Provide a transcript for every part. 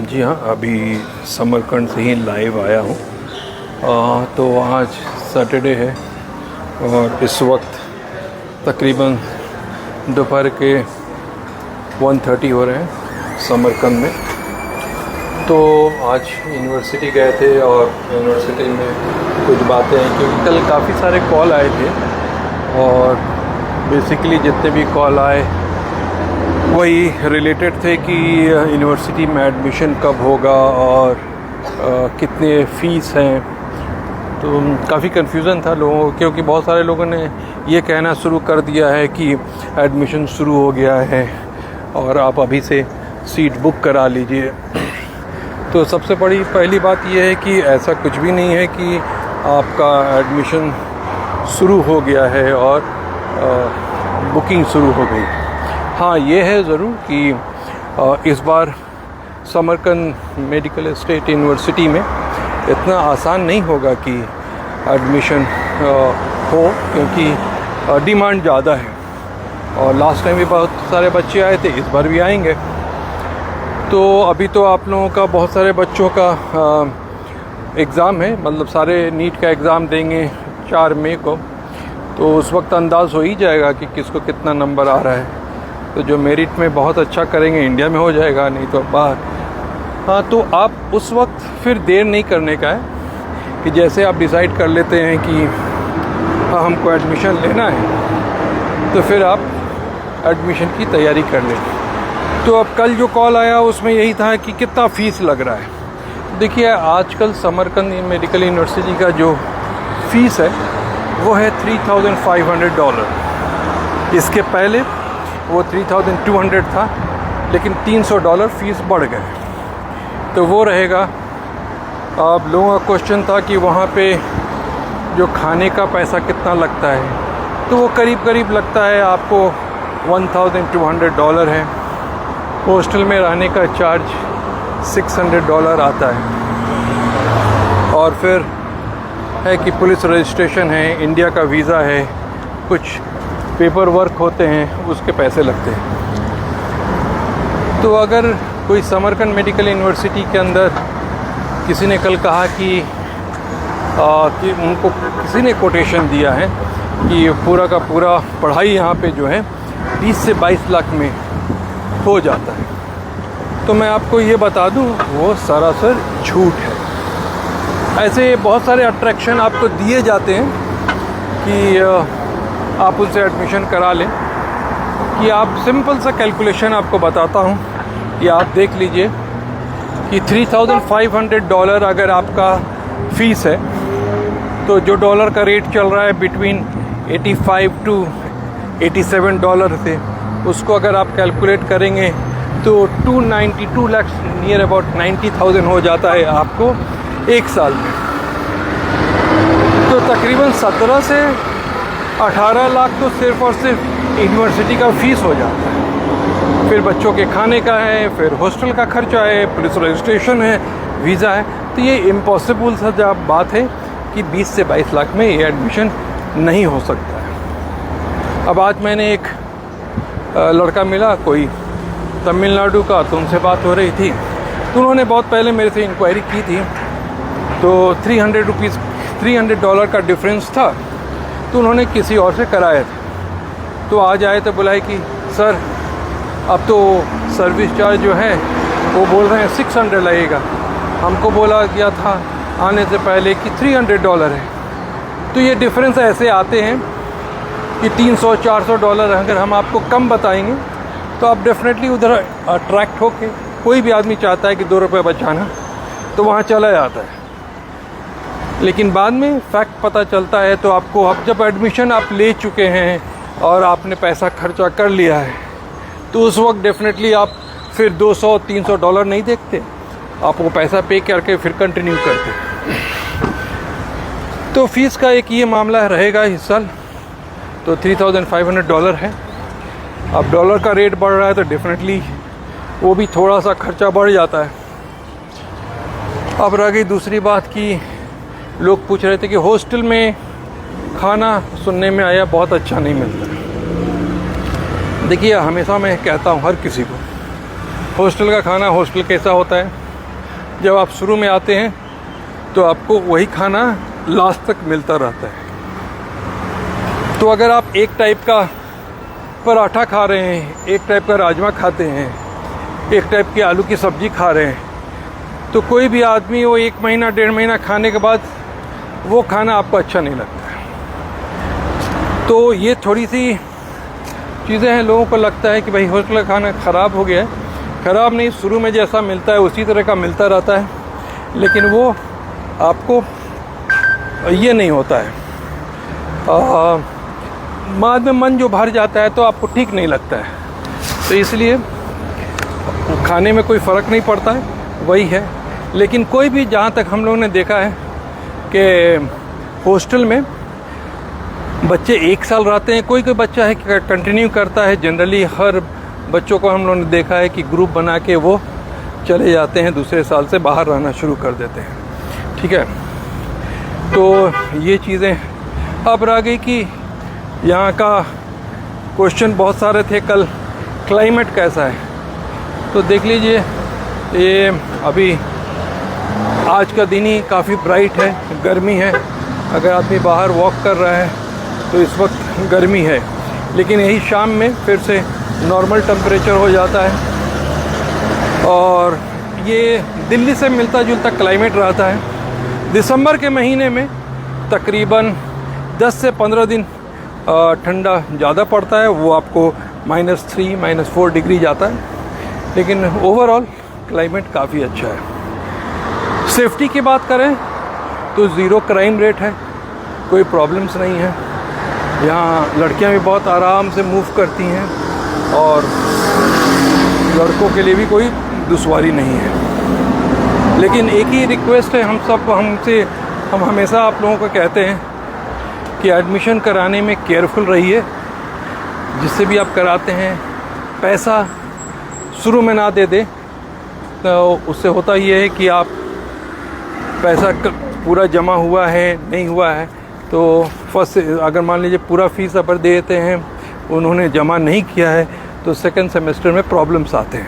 जी हाँ, अभी समरकंद से ही लाइव आया हूँ। तो आज सैटरडे है और इस वक्त तकरीबन दोपहर के 1:30 हो रहे हैं समरकंद में। तो आज यूनिवर्सिटी गए थे और यूनिवर्सिटी में कुछ बातें हैं, क्योंकि कल काफ़ी सारे कॉल आए थे और बेसिकली जितने भी कॉल आए वही रिलेटेड थे कि यूनिवर्सिटी में एडमिशन कब होगा और कितने फ़ीस हैं। तो काफ़ी कन्फ्यूज़न था लोगों को, क्योंकि बहुत सारे लोगों ने ये कहना शुरू कर दिया है कि एडमिशन शुरू हो गया है और आप अभी से सीट बुक करा लीजिए। तो सबसे पहली बात यह है कि ऐसा कुछ भी नहीं है कि आपका एडमिशन शुरू हो गया है और बुकिंग शुरू हो गई। हाँ, ये है ज़रूर कि इस बार समरकंद मेडिकल स्टेट यूनिवर्सिटी में इतना आसान नहीं होगा कि एडमिशन हो, क्योंकि डिमांड ज़्यादा है और लास्ट टाइम भी बहुत सारे बच्चे आए थे, इस बार भी आएंगे। तो अभी तो आप लोगों का बहुत सारे बच्चों का एग्ज़ाम है, मतलब सारे नीट का एग्ज़ाम देंगे 4 मई को। तो उस वक्त अंदाज़ हो ही जाएगा कि किसको कितना नंबर आ रहा है। तो जो मेरिट में बहुत अच्छा करेंगे इंडिया में हो जाएगा, नहीं तो बाहर। हाँ, तो आप उस वक्त फिर देर नहीं करने का है कि जैसे आप डिसाइड कर लेते हैं कि हाँ हमको एडमिशन लेना है, तो फिर आप एडमिशन की तैयारी कर लें। तो अब कल जो कॉल आया उसमें यही था कि कितना फ़ीस लग रहा है। देखिए, आजकल समरकंद मेडिकल यूनिवर्सिटी का जो फ़ीस है वो है $3,500। इसके पहले वो 3,200 था, लेकिन $300 फ़ीस बढ़ गए। तो वो रहेगा। अब लोगों का क्वेश्चन था कि वहाँ पे जो खाने का पैसा कितना लगता है, तो वो करीब लगता है आपको $1,200 है। हॉस्टल में रहने का चार्ज $600 आता है। और फिर है कि पुलिस रजिस्ट्रेशन है, इंडिया का वीज़ा है, कुछ पेपर वर्क होते हैं, उसके पैसे लगते हैं। तो अगर कोई समरकंद मेडिकल यूनिवर्सिटी के अंदर किसी ने कल कहा कि उनको किसी ने कोटेशन दिया है कि पूरा का पूरा पढ़ाई यहाँ पे जो है 20 से 22 लाख में हो जाता है, तो मैं आपको ये बता दूँ वो सरासर झूठ है। ऐसे बहुत सारे अट्रैक्शन आपको दिए जाते हैं कि आप उनसे एडमिशन करा लें। कि आप सिंपल सा कैलकुलेशन आपको बताता हूँ कि आप देख लीजिए कि $3,500 अगर आपका फ़ीस है, तो जो डॉलर का रेट चल रहा है बिटवीन 85 to 87 डॉलर से, उसको अगर आप कैलकुलेट करेंगे तो 292 लाख, नियर अबाउट 90,000 हो जाता है आपको एक साल में। तो तकरीबन 17 से 18 लाख तो सिर्फ़ और सिर्फ यूनिवर्सिटी का फ़ीस हो जाता है। फिर बच्चों के खाने का है, फिर हॉस्टल का खर्चा है, पुलिस रजिस्ट्रेशन है, वीज़ा है। तो ये इम्पॉसिबल सा जब बात है कि 20 से 22 लाख में ये एडमिशन नहीं हो सकता है। अब आज मैंने एक लड़का मिला, कोई तमिलनाडु का, तो उनसे बात हो रही थी। तो उन्होंने बहुत पहले मेरे से इंक्वायरी की थी, तो $300 का डिफरेंस था, तो उन्होंने किसी और से कराया था। तो आज आए तो बुलाए कि सर अब तो सर्विस चार्ज जो है वो बोल रहे हैं 600 लगेगा, हमको बोला गया था आने से पहले कि $300 है। तो ये डिफरेंस ऐसे आते हैं कि $300-400 अगर हम आपको कम बताएंगे तो आप डेफिनेटली उधर अट्रैक्ट होके, कोई भी आदमी चाहता है कि 2 रुपये बचाना, तो वहाँ चला जाता है। लेकिन बाद में फैक्ट पता चलता है, तो आपको अब जब एडमिशन आप ले चुके हैं और आपने पैसा खर्चा कर लिया है, तो उस वक्त डेफिनेटली आप फिर $200-300 नहीं देखते, आप वो पैसा पे करके फिर कंटिन्यू करते। तो फ़ीस का एक ये मामला रहेगा इस साल। तो $3,500 है। अब डॉलर का रेट बढ़ रहा है तो डेफिनेटली वो भी थोड़ा सा खर्चा बढ़ जाता है। अब रह गई दूसरी बात कि लोग पूछ रहे थे कि हॉस्टल में खाना सुनने में आया बहुत अच्छा नहीं मिलता। देखिए, हमेशा मैं कहता हूँ हर किसी को, हॉस्टल का खाना हॉस्टल कैसा होता है, जब आप शुरू में आते हैं तो आपको वही खाना लास्ट तक मिलता रहता है। तो अगर आप एक टाइप का पराठा खा रहे हैं, एक टाइप का राजमा खाते हैं, एक टाइप की आलू की सब्ज़ी खा रहे हैं, तो कोई भी आदमी वो 1 महीना 1.5 महीना खाने के बाद वो खाना आपको अच्छा नहीं लगता है। तो ये थोड़ी सी चीज़ें हैं, लोगों को लगता है कि भाई हॉस्टल का खाना ख़राब हो गया है। ख़राब नहीं, शुरू में जैसा मिलता है उसी तरह का मिलता रहता है, लेकिन वो आपको ये नहीं होता है। बाद में मन जो भर जाता है तो आपको ठीक नहीं लगता है, तो इसलिए खाने में कोई फ़र्क नहीं पड़ता है, वही है। लेकिन कोई भी, जहाँ तक हम लोगों ने देखा है कि हॉस्टल में बच्चे 1 साल रहते हैं, कोई कोई बच्चा है कि कंटिन्यू करता है। जनरली हर बच्चों को हम लोगों ने देखा है कि ग्रुप बना के वो चले जाते हैं, दूसरे साल से बाहर रहना शुरू कर देते हैं। ठीक है, तो ये चीज़ें अब रह गई कि यहाँ का क्वेश्चन बहुत सारे थे कल, क्लाइमेट कैसा है। तो देख लीजिए, ये अभी आज का दिन ही काफ़ी ब्राइट है, गर्मी है। अगर आदमी बाहर वॉक कर रहा है तो इस वक्त गर्मी है, लेकिन यही शाम में फिर से नॉर्मल टेम्परेचर हो जाता है। और ये दिल्ली से मिलता जुलता क्लाइमेट रहता है। दिसंबर के महीने में तकरीबन 10 से 15 दिन ठंडा ज़्यादा पड़ता है, वो आपको -3 -4 डिग्री जाता है, लेकिन ओवरऑल क्लाइमेट काफ़ी अच्छा है। सेफ्टी की बात करें तो ज़ीरो क्राइम रेट है, कोई प्रॉब्लम्स नहीं है। यहाँ लड़कियाँ भी बहुत आराम से मूव करती हैं और लड़कों के लिए भी कोई दुश्वारी नहीं है। लेकिन एक ही रिक्वेस्ट है हम हमेशा आप लोगों को कहते हैं कि एडमिशन कराने में केयरफुल रहिए। जिससे भी आप कराते हैं पैसा शुरू में ना दे दें, तो उससे होता ये है कि आप पैसा पूरा जमा हुआ है नहीं हुआ है, तो फर्स्ट अगर मान लीजिए पूरा फीस अगर दे देते हैं, उन्होंने जमा नहीं किया है, तो सेकंड सेमेस्टर में प्रॉब्लम्स आते हैं।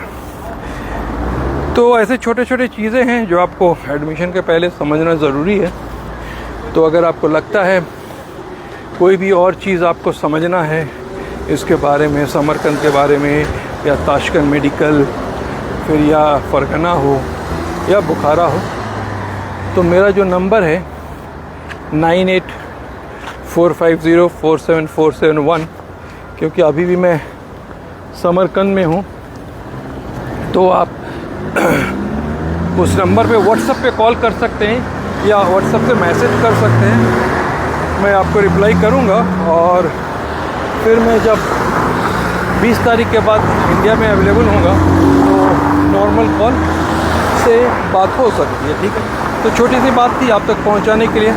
तो ऐसे छोटे छोटे चीज़ें हैं जो आपको एडमिशन के पहले समझना ज़रूरी है। तो अगर आपको लगता है कोई भी और चीज़ आपको समझना है इसके बारे में, समरकंद के बारे में, या ताशकंद मेडिकल, फिर या फरगना हो या बुखारा हो, तो मेरा जो नंबर है 9845047471, क्योंकि अभी भी मैं समरकंद में हूँ, तो आप उस नंबर पे व्हाट्सएप पे कॉल कर सकते हैं या व्हाट्सएप से मैसेज कर सकते हैं। मैं आपको रिप्लाई करूँगा, और फिर मैं जब 20 तारीख के बाद इंडिया में अवेलेबल होगा तो नॉर्मल कॉल से बात हो सकती है। ठीक है, तो छोटी सी बात थी आप तक पहुंचाने के लिए।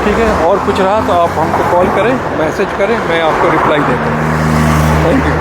ठीक है, और कुछ रहा तो आप हमको कॉल करें, मैसेज करें, मैं आपको रिप्लाई देता हूँ। Thank you.